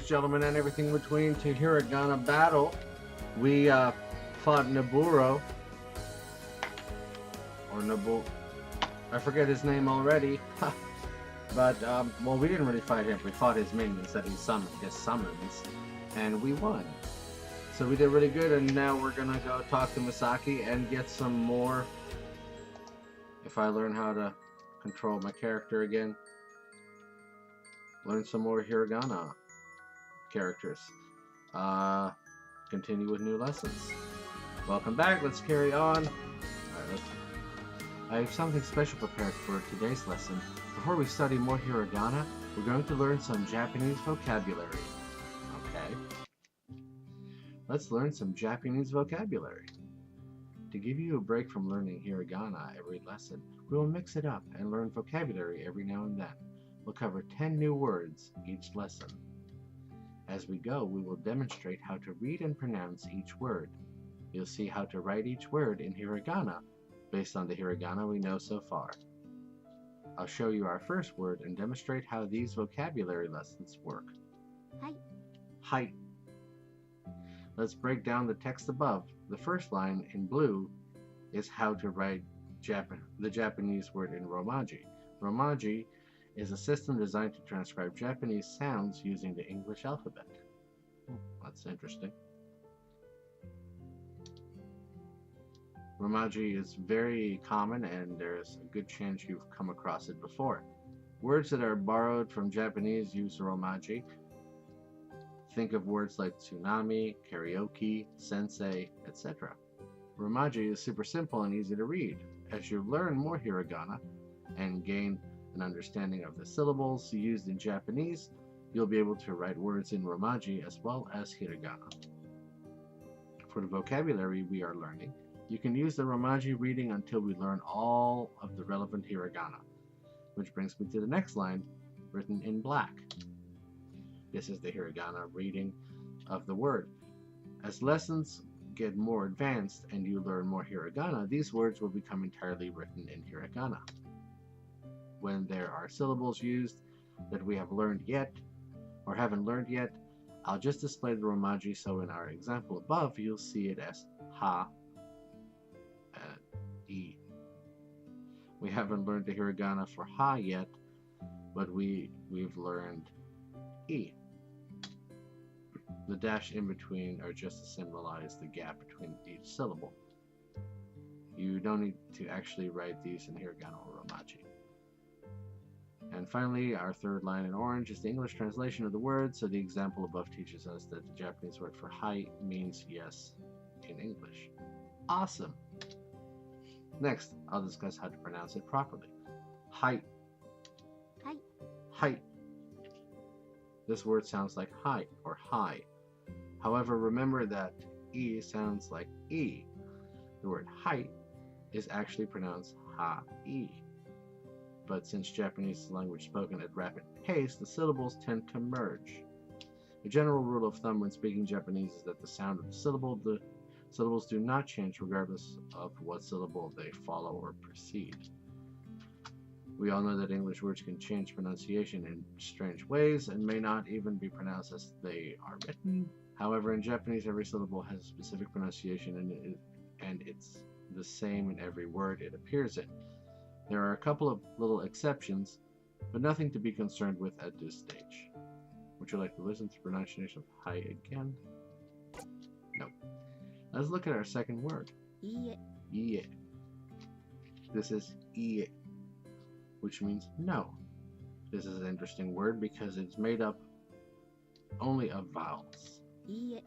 ladies, gentlemen, and everything in between, to Hiragana battle. We fought Naburo, or Nabu. I forget his name already. But, well, we didn't really fight him. We fought his minions that he summoned, his summons, and we won. So we did really good, and now we're gonna go talk to Misaki and get some more. If I learn how to control my character again, learn some more Hiragana characters. Continue with new lessons. Welcome back. Let's carry on. Alright, I have something special prepared for today's lesson. Before we study more Hiragana, we're going to learn some Japanese vocabulary. Okay. Let's learn some Japanese vocabulary. To give you a break from learning Hiragana every lesson, we will mix it up and learn vocabulary every now and then. We'll cover 10 new words each lesson. As we go, we will demonstrate how to read and pronounce each word. You'll see how to write each word in Hiragana based on the Hiragana we know so far. I'll show you our first word and demonstrate how these vocabulary lessons work. Hi. Hi. Let's break down the text above. The first line in blue is how to write the Japanese word in Romanji. Romanji is a system designed to transcribe Japanese sounds using the English alphabet. That's interesting. Romanji is very common, and there's a good chance you've come across it before. Words that are borrowed from Japanese use Romanji. Think of words like tsunami, karaoke, sensei, etc. Romanji is super simple and easy to read. As you learn more Hiragana and gain an understanding of the syllables used in Japanese, you'll be able to write words in Romanji as well as Hiragana. For the vocabulary we are learning, you can use the Romanji reading until we learn all of the relevant Hiragana, which brings me to the next line, written in black. This is the Hiragana reading of the word. As lessons get more advanced and you learn more Hiragana, these words will become entirely written in Hiragana. When there are syllables used that we have learned yet or haven't learned yet, I'll just display the Romanji, so in our example above you'll see it as ha and e. We haven't learned the Hiragana for ha yet, but we've learned e. The dash in between are just to symbolize the gap between each syllable. You don't need to actually write these in Hiragana or Romanji. And finally, our third line in orange is the English translation of the word, so the example above teaches us that the Japanese word for hi means yes in English. Awesome! Next, I'll discuss how to pronounce it properly. Hi. Hi. Hi. This word sounds like hi or hi. However, remember that e sounds like e. The word hi is actually pronounced ha-e. But since Japanese is a language spoken at rapid pace, the syllables tend to merge. A general rule of thumb when speaking Japanese is that the sound of the syllables do not change regardless of what syllable they follow or precede. We all know that English words can change pronunciation in strange ways and may not even be pronounced as they are written. However, in Japanese, every syllable has a specific pronunciation and it's the same in every word it appears in. There are a couple of little exceptions, but nothing to be concerned with at this stage. Would you like to listen to the pronunciation of hi again? No. Let's look at our second word. Ie. Ie. This is ie, which means no. This is an interesting word because it's made up only of vowels. Ie.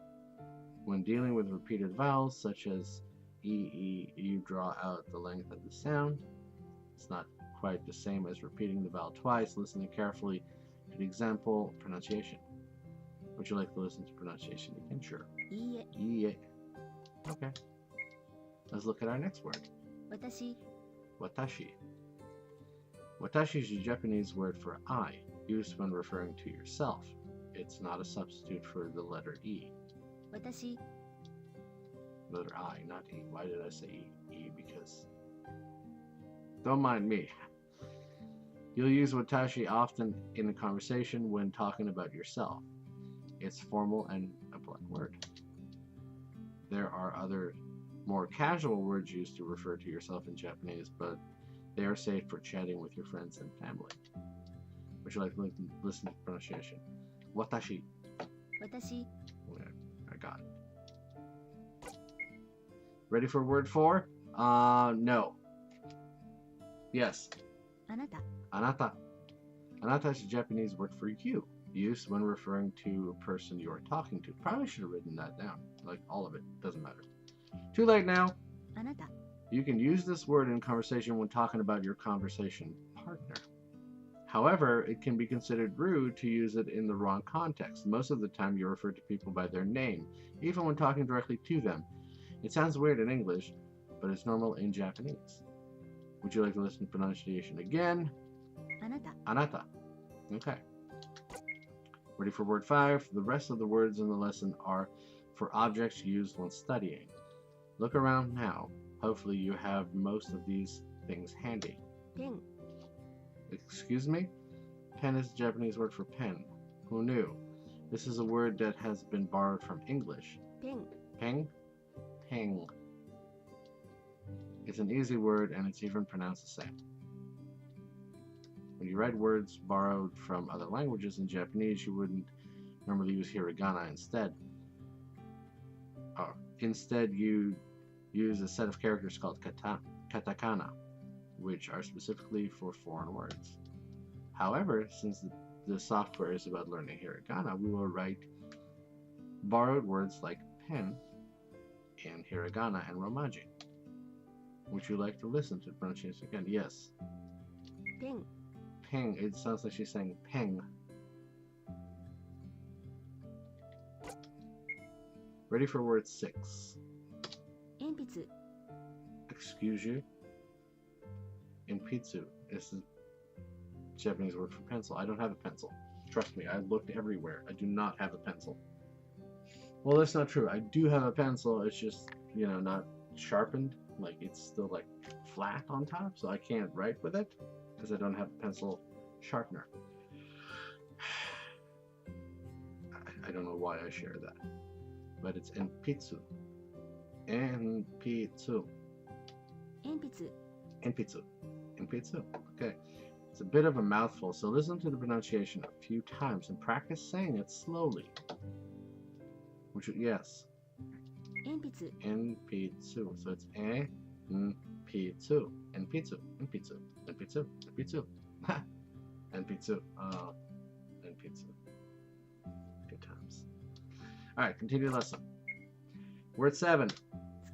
When dealing with repeated vowels such as e, you draw out the length of the sound. It's not quite the same as repeating the vowel twice. Listening carefully to the example pronunciation. Would you like to listen to pronunciation again? Sure. Ie. Ie. Okay. Let's look at our next word. Watashi. Watashi. Watashi is a Japanese word for I, used when referring to yourself. It's not a substitute for the letter E. Watashi. Letter I, not E. Why did I say E? E because... Don't mind me. You'll use watashi often in a conversation when talking about yourself. It's formal and a polite word. There are other more casual words used to refer to yourself in Japanese, but they are safe for chatting with your friends and family. Would you like to listen to the pronunciation? Watashi. 私 Okay, I got it. Ready for word 4? No. Yes. あなた Anata. Anata is a Japanese word for you, used when referring to a person you are talking to. Probably should have written that down. Like all of it. Doesn't matter. Too late now. あなた You can use this word in conversation when talking about your conversation partner. However, it can be considered rude to use it in the wrong context. Most of the time, you refer to people by their name, even when talking directly to them. It sounds weird in English, but it's normal in Japanese. Would you like to listen to pronunciation again? あなた Anata. Okay. Ready for word 5? The rest of the words in the lesson are for objects used when studying. Look around now. Hopefully you have most of these things handy. ペン Excuse me? Pen is a Japanese word for pen. Who knew? This is a word that has been borrowed from English. ペン Peng? Peng. It's an easy word and it's even pronounced the same. When you write words borrowed from other languages in Japanese, you wouldn't normally use hiragana instead. Instead, you use a set of characters called katakana, which are specifically for foreign words. However, since the software is about learning hiragana, we will write borrowed words like pen in hiragana and romanji. Would you like to listen to the pronunciation again? Yes. ペン Peng. It sounds like she's saying peng. Ready for word 6. 鉛筆 Excuse you. Impitsu is the Japanese word for pencil. I don't have a pencil. Trust me, I looked everywhere. I do not have a pencil. Well, that's not true. I do have a pencil. It's just, not sharpened. Like, it's still, like, flat on top, so I can't write with it because I don't have a pencil sharpener. I don't know why I share that. But it's enpitsu. Enpitsu. 鉛筆 Enpitsu. Enpitsu. Okay. It's a bit of a mouthful, so listen to the pronunciation a few times and practice saying it slowly. Yes. 鉛筆 Enpitsu. So it's enpitsu. Enpitsu. Enpitsu. Enpitsu. Enpitsu. Ha! Enpitsu. Oh. Enpitsu. Good times. Alright, continue the lesson. Word 7.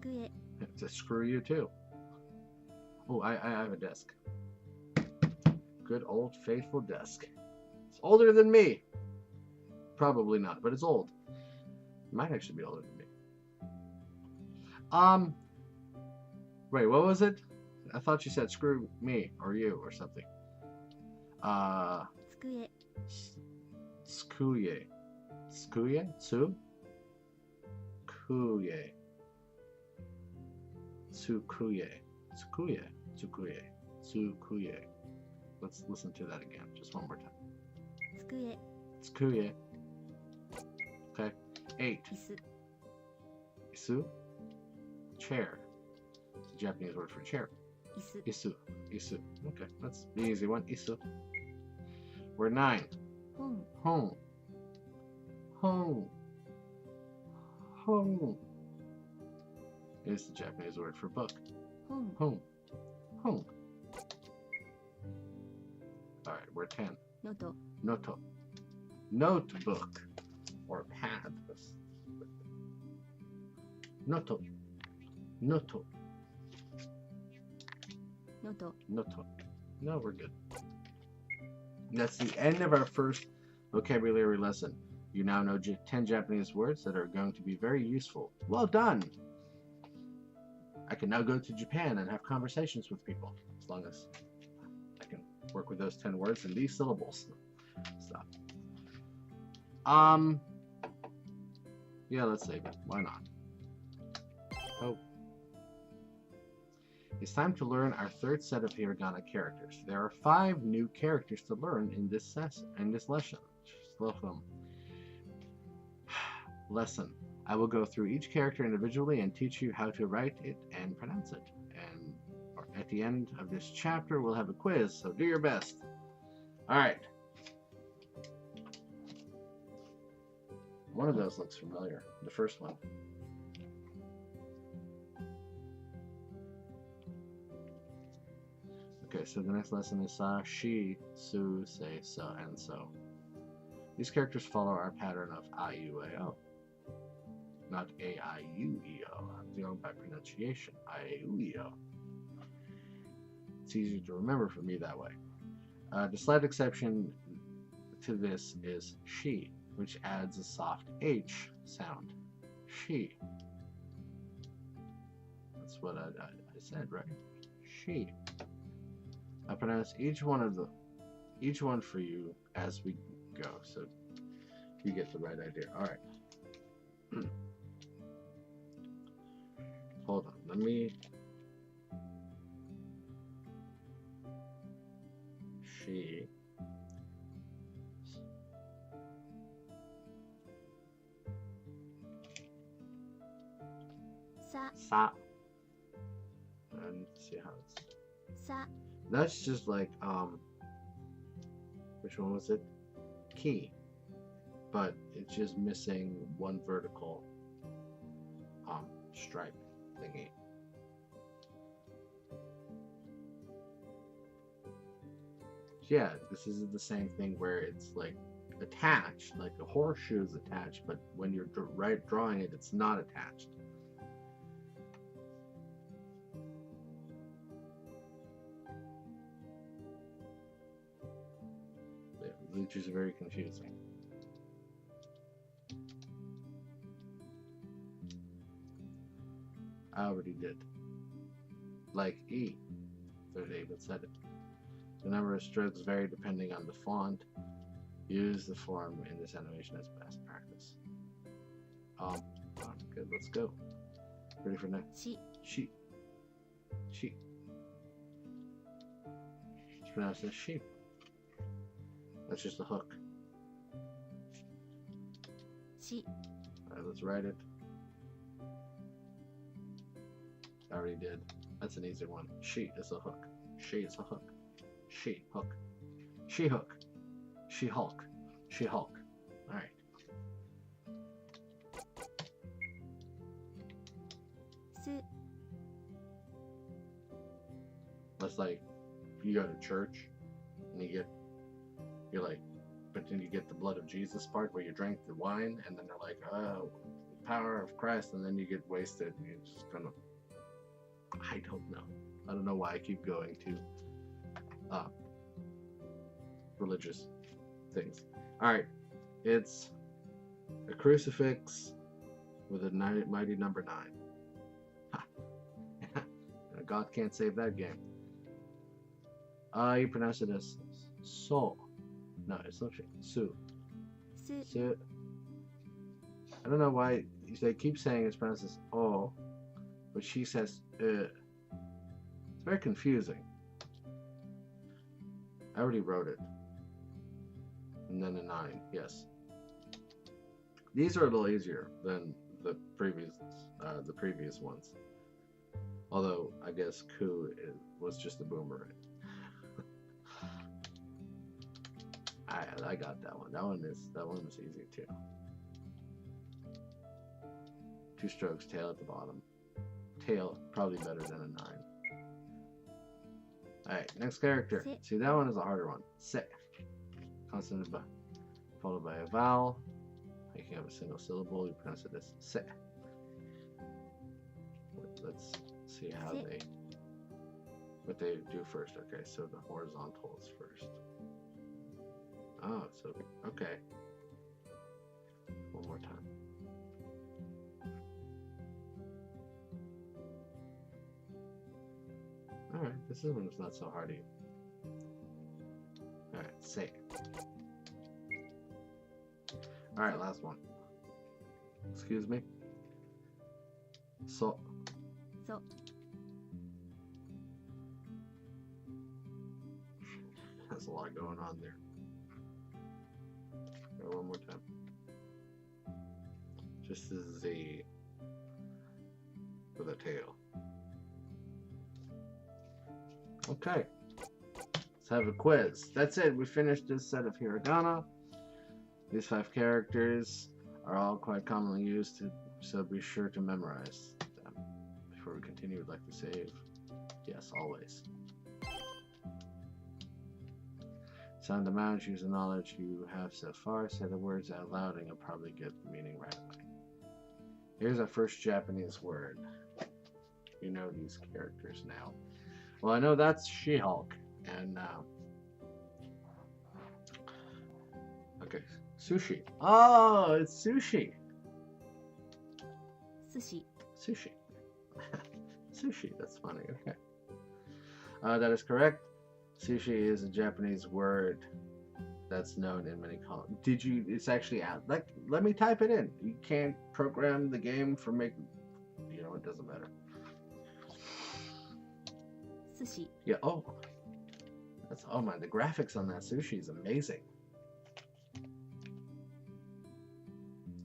机 To screw you too. Oh, I have a desk. Good old faithful desk. It's older than me. Probably not, but it's old. It might actually be older than me. Wait, what was it? I thought you said screw me or you or something. 机 Skuye. Skuye? Tsu? Kuye. Tsukuye. Tsukuye. Tsukuye. Tsukuye. Let's listen to that again, just one more time. 机 Tsukuye. Okay. 8. 椅子 Isu. Chair. It's a Japanese word for chair. 椅子 Isu. Isu. Okay, that's the easy one. Isu. Word 9. 本 Home. Home. Home. Is the Japanese word for book. 本 Home. Home. Alright, word 10. のと Noto. Notebook. Or pad. Noto. Noto. のと Noto. No, we're good. That's the end of our first vocabulary lesson. You now know 10 Japanese words that are going to be very useful. Well done! I can now go to Japan and have conversations with people, as long as I can work with those 10 words and these syllables. Stop. Yeah, let's save it. Why not? Oh. It's time to learn our third set of hiragana characters. There are 5 new characters to learn in this lesson. Lesson. I will go through each character individually and teach you how to write it and pronounce it. And at the end of this chapter, we'll have a quiz, so do your best. All right. One of those looks familiar. The first one. Okay, so the next lesson is sa, she, su, se, so, and so. These characters follow our pattern of a, u, a, o. Not a, I, u, e, o. I'm going by pronunciation. I, a, u, e, o. It's easier to remember for me that way. The slight exception to this is she, which adds a soft H sound. She. That's what I said, right? She. I pronounce each one for you as we go, so you get the right idea. All right. Hold on. Let me. She. Sa. And see how it's. Sa. That's just like which one was it? Key. But it's just missing one vertical stripe thingy. Yeah, this is the same thing where it's like attached, like a horseshoe is attached, but when you're drawing it, it's not attached. Which is very confusing. I already did. Like E. There's David said it. The number of strokes vary depending on the font. Use the form in this animation as best practice. Good, let's go. Ready for next? She. She. It's pronounced as sheep. That's just a hook. She. Alright, let's write it. I already did. That's an easy one. She is a hook. She is a hook. She hook. She hook. She Hulk. She Hulk. Alright. That's like you go to church and you're like, but then you get the blood of Jesus part where you drank the wine and then they're like, oh, the power of Christ, and then you get wasted and you're just gonna, I don't know. I don't know why I keep going to religious things. Alright, it's a crucifix with a mighty number 9. Ha. God can't save that game. You pronounce it as so. No, it's not su. Su. I don't know why they keep saying it's pronounced as o, but she says It's very confusing. I already wrote it. And then a 9, yes. These are a little easier than the previous ones. Although I guess ku was just a boomerang. I got that one. That one is easy too. 2 strokes, tail at the bottom. Tail probably better than a 9. Alright, next character. See, that one is a harder one. Se. Consonant followed by a vowel. Making up a single syllable, you pronounce it as se. Let's see how what they do first. Okay, so the horizontal is first. Oh, so okay. One more time. Alright, this one's not so hardy. Alright, say it. Alright, last one. Excuse me. So. There's a lot going on there. One more time. This is the with a tail. Okay. Let's have a quiz. That's it. We finished this set of hiragana. These 5 characters are all quite commonly used, so be sure to memorize them. Before we continue, we'd like to save. Yes, always. Sound them out, use the knowledge you have so far, say the words out loud, and you'll probably get the meaning right away. Here's our first Japanese word. You know these characters now. Well, I know that's She-Hulk, and okay, sushi. Oh, it's sushi. Sushi. Sushi. Sushi, that's funny, okay. That is correct. Sushi is a Japanese word that's known in many cultures. It's actually out. Like, let me type it in. You can't program the game for making, it doesn't matter. Sushi. Yeah, oh man, the graphics on that sushi is amazing.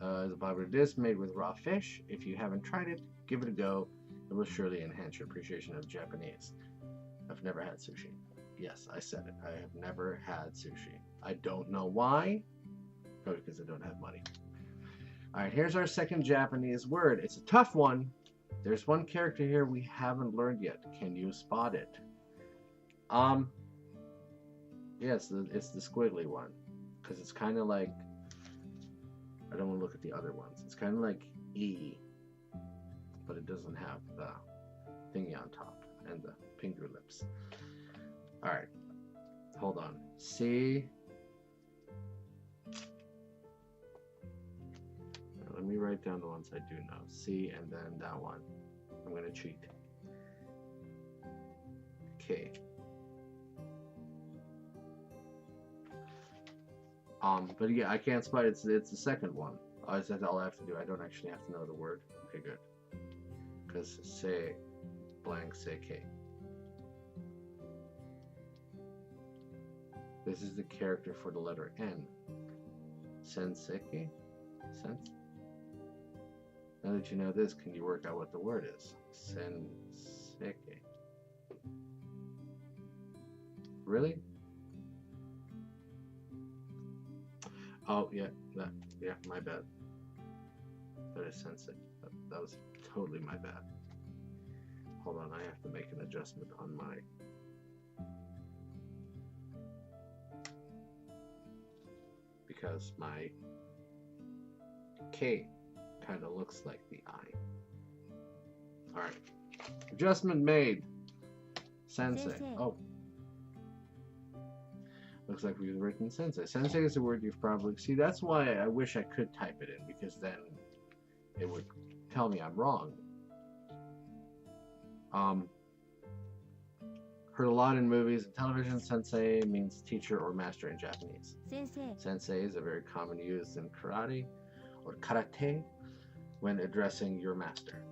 It's a popular dish made with raw fish. If you haven't tried it, give it a go. It will surely enhance your appreciation of Japanese. I've never had sushi. Yes, I said it. I have never had sushi. I don't know why. Probably because I don't have money. Alright, here's our second Japanese word. It's a tough one. There's one character here we haven't learned yet. Can you spot it? Yes, it's the squiggly one. Because it's kind of like... I don't want to look at the other ones. It's kind of like E. But it doesn't have the thingy on top. And the finger lips. Alright. Hold on. C. Let me write down the ones I do know. C and then that one. I'm going to cheat. K. But yeah, I can't spot it. It's the second one. That's all I have to do. I don't actually have to know the word. Okay, good. Because say blank, say K. This is the character for the letter N. Senseki? Sense? Now that you know this, can you work out what the word is? Senseki. Really? Oh, yeah, my bad. That is sensei. That was totally my bad. Hold on, I have to make an adjustment on my... Because my K kind of looks like the I. Alright. Adjustment made. Sensei. Oh. Looks like we've written sensei. Sensei is a word you've probably... See, that's why I wish I could type it in, because then it would tell me I'm wrong. Heard a lot in movies and television. Sensei means teacher or master in Japanese. Sensei. Sensei is a very common use in karate or karate when addressing your master.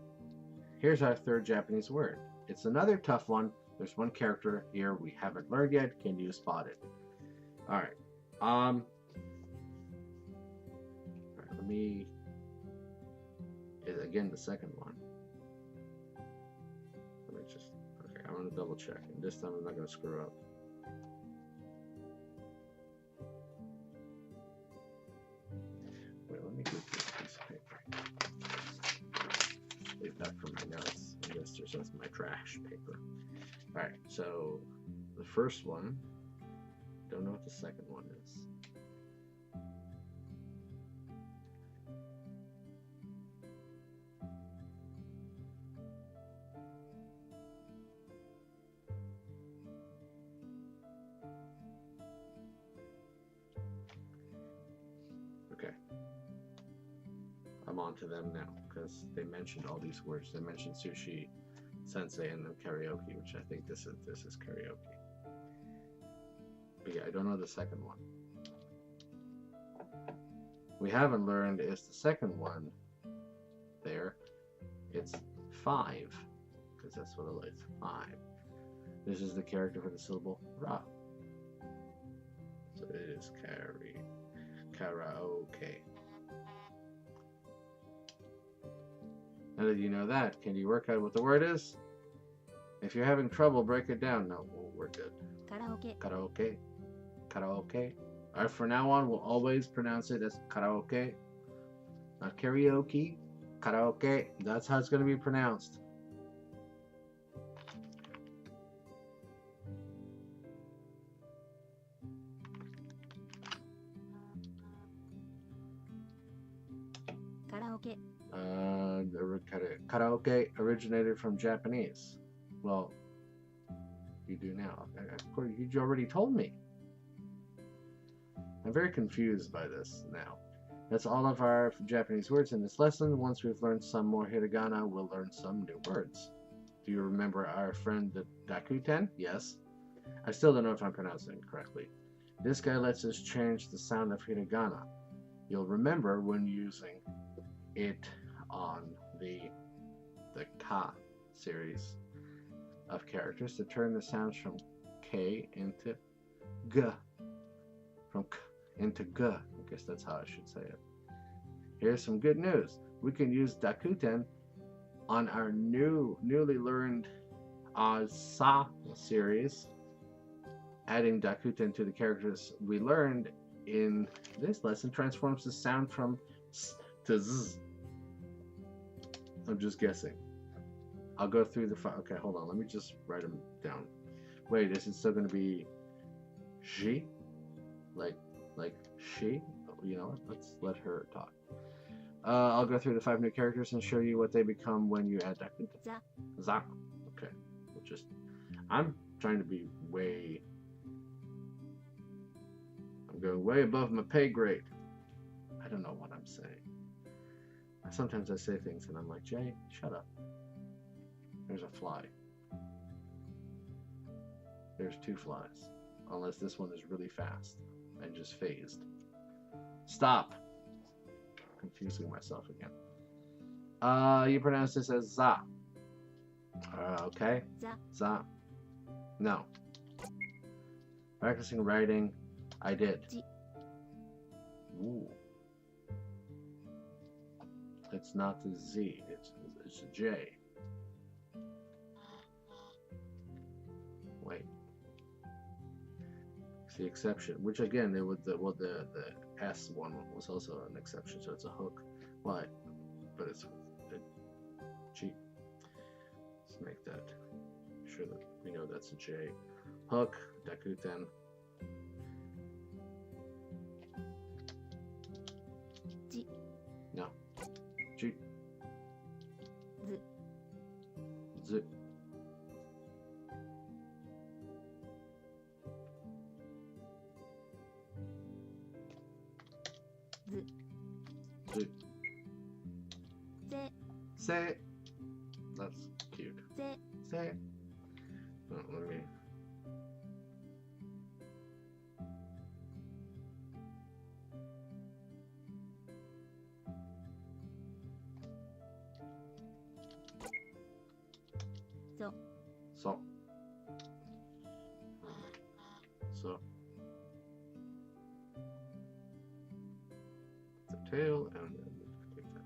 Here's our third Japanese word. It's another tough one. There's one character here we haven't learned yet. Can you spot it? Alright. Let me... Again, the second one. Let me just... Okay, I'm going to double check. And this time I'm not going to screw up. Wait, let me get this piece of paper. Leave that for my notes. I guess there's just my trash paper. Alright, so the first one... Don't know what the second one is. Okay. I'm on to them now because they mentioned all these words. They mentioned sushi, sensei, and then karaoke, which I think this is karaoke. But yeah, I don't know the second one. We haven't learned is the second one there. It's 5, because that's what it is. 5. This is the character for the syllable ra. So it is karaoke. Now that you know that, can you work out what the word is? If you're having trouble, break it down. No, we're good. カラオケ Karaoke. Karaoke. Alright, from now on, we'll always pronounce it as karaoke. Not karaoke. Karaoke. That's how it's going to be pronounced. Karaoke Karaoke originated from Japanese. Well, you do now. Of course, you already told me. I'm very confused by this now. That's all of our Japanese words in this lesson. Once we've learned some more hiragana, we'll learn some new words. Do you remember our friend the Dakuten? Yes. I still don't know if I'm pronouncing it correctly. This guy lets us change the sound of hiragana. You'll remember when using it on the Ka series of characters to turn the sounds from K into G. From K into G. I guess that's how I should say it. Here's some good news. We can use Dakuten on our newly learned Sa series. Adding Dakuten to the characters we learned in this lesson transforms the sound from S to Z. I'm just guessing. I'll go through the file. Okay, hold on. Let me just write them down. Wait, is it still going to be she? Like she? You know what? Let's let her talk. I'll go through the 5 new characters and show you what they become when you add Dakuten. Za. Okay. I'm trying to be I'm going way above my pay grade. I don't know what I'm saying. Sometimes I say things and I'm like, Jay, shut up. There's a fly. There's 2 flies. Unless this one is really fast and just phased. Stop. Confusing myself again. You pronounce this as za. Okay. Za. No. Practicing writing. I did. Ooh. It's not the Z. It's a J. Wait. It's the exception, which again, the S one was also an exception, so it's a hook. Why? But it's a G. Let's make that sure that we know that's a J. Hook, Dakuten. G. No. G. Z. Z. Z. Say. That's cute. Say. Oh, let me. So. The tail and then take that.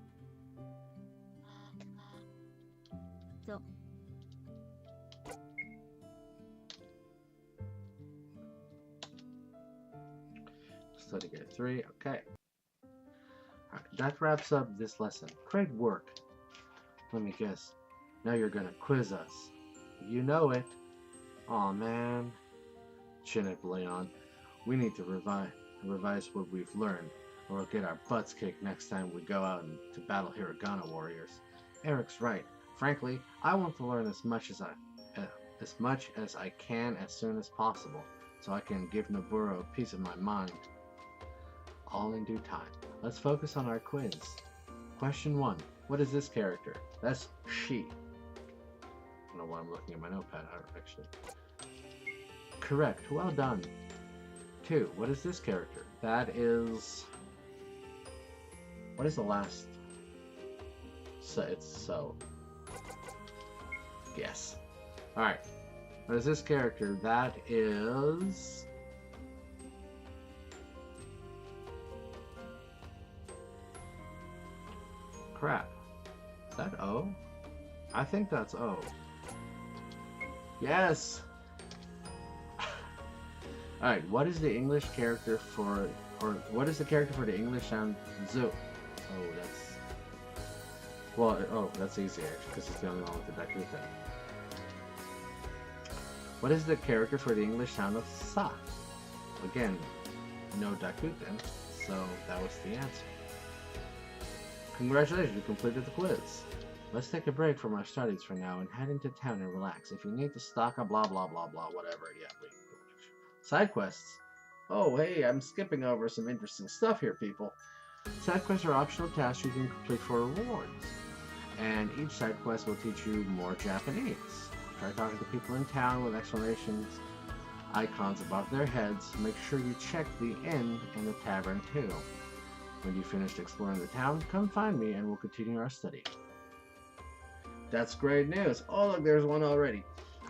So. Study grade 3. Okay. Alright, that wraps up this lesson. Great work. Let me guess. Now you're gonna quiz us. You know it. Aw, man. Chin up, Leon. We need to revise what we've learned, or we'll get our butts kicked next time we go out to battle Hiragana warriors. Eric's right. Frankly, I want to learn as much as I can as soon as possible, so I can give Noburo a piece of my mind. All in due time. Let's focus on our quiz. Question 1. What is this character? That's she. I don't know why I'm looking at my notepad, actually. Correct. Well done. 2. What is this character? That is... What is the last... So it's so... Yes. Alright. What is this character? That is... Crap. Is that O? I think that's O. Yes! Alright, what is the English character for, or what is the character for the English sound zu? Oh, that's, well, oh, that's easier, because it's the only one with the dakuten. What is the character for the English sound of sa? Again, no dakuten, so that was the answer. Congratulations, you completed the quiz. Let's take a break from our studies for now and head into town and relax. If you need to stock up, blah blah blah blah, whatever, yeah, Side quests. Oh, hey, I'm skipping over some interesting stuff here, people. Side quests are optional tasks you can complete for rewards. And each side quest will teach you more Japanese. Try talking to people in town with explanations, icons above their heads. Make sure you check the inn and the tavern too. When you finished exploring the town, come find me and we'll continue our study. That's great news. Oh, look, there's one already.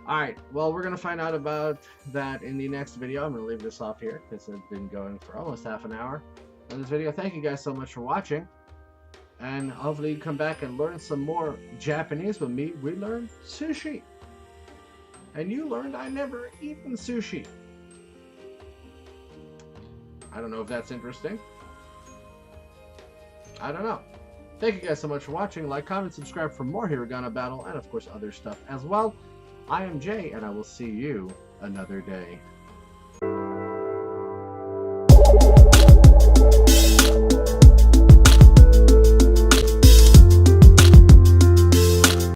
Alright, well, we're going to find out about that in the next video. I'm going to leave this off here because I've been going for almost half an hour on this video. Thank you guys so much for watching. And hopefully you come back and learn some more Japanese with me. We learned sushi. And you learned I never eaten sushi. I don't know if that's interesting. I don't know. Thank you guys so much for watching. Like, comment, subscribe for more Hiragana battle and, of course, other stuff as well. I am Jay, and I will see you another day.